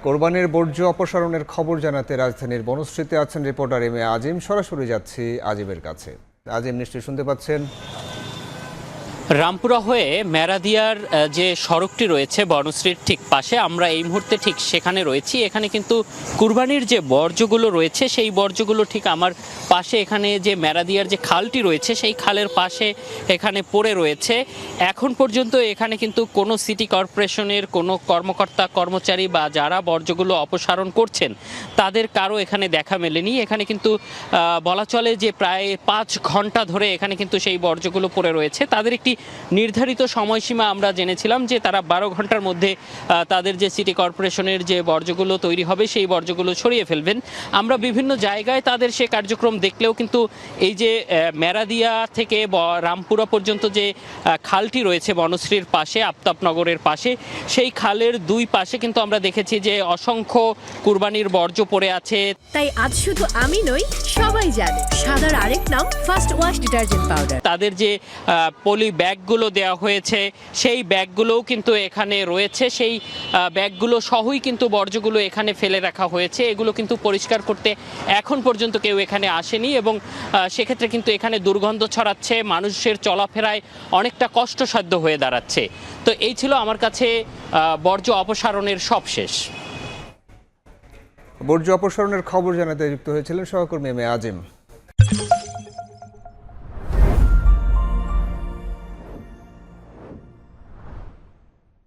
কোরবানির বর্জ্য অপসারণের খবর জানাতে রাজধানীর বনশ্রীতে আছেন রিপোর্টার এম এ আজিম। সরাসরি যাচ্ছি আজিমের কাছে। আজিম, নিশ্চয়ই শুনতে পাচ্ছেন। রামপুরা হয়ে মেরাদিয়ার যে সড়কটি রয়েছে বনশ্রীর ঠিক পাশে, আমরা এই মুহূর্তে ঠিক সেখানে রয়েছি। এখানে কিন্তু কুরবানির যে বর্জ্যগুলো রয়েছে সেই বর্জ্যগুলো ঠিক আমার পাশে, এখানে যে মেরাদিয়ার যে খালটি রয়েছে সেই খালের পাশে এখানে পড়ে রয়েছে। এখন পর্যন্ত এখানে কিন্তু কোনো সিটি কর্পোরেশনের কোনো কর্মকর্তা কর্মচারী বা যারা বর্জ্যগুলো অপসারণ করছেন তাদের কারো এখানে দেখা মেলেনি। এখানে কিন্তু বলা চলে যে প্রায় 5 ঘন্টা ধরে এখানে কিন্তু সেই বর্জ্যগুলো পড়ে রয়েছে। তাদের একটি নির্ধারিত সময়সীমা আমরা জেনেছিলাম যে তারা 12 ঘন্টার মধ্যে তাদের যে সিটি কর্পোরেশনের যে বর্জ্যগুলো তৈরি হবে সেই বর্জ্যগুলো ছড়িয়ে ফেলবেন। আমরা বিভিন্ন জায়গায় তাদের সে কার্যক্রম দেখলেও কিন্তু এই যে মেরাদিয়া থেকে রামপুরা পর্যন্ত যে খালটি রয়েছে বনশ্রীর পাশে, আফতাবনগরের পাশে, সেই খালের দুই পাশে কিন্তু আমরা দেখেছি যে অসংখ্য কুরবানির বর্জ্য পড়ে আছে। তাই আজ শুধু আমি নই, সবাই জানে সাদার আরেক নাম ফার্স্ট ওয়াশ ডিটারজেন্ট পাউডার। তাদের যে পলি ব্যাগগুলো দেওয়া হয়েছে সেই ব্যাগগুলোও কিন্তু এখানে রয়েছে। সেই ব্যাগগুলো সহই কিন্তু বর্জ্যগুলো এখানে ফেলে রাখা হয়েছে। এগুলো কিন্তু পরিষ্কার করতে এখন পর্যন্ত কেউ এখানে আসেনি এবং সেক্ষেত্রে কিন্তু এখানে দুর্গন্ধ ছড়াচ্ছে, মানুষের চলাফেরায় অনেকটা কষ্টসাধ্য হয়ে দাঁড়াচ্ছে। তো এই ছিল আমার কাছে বর্জ্য অপসারণের সবশেষ। বর্জ্য অপসারণের খবর জানাতে যুক্ত হয়েছিলেন সহকর্মী এম এ আজিম।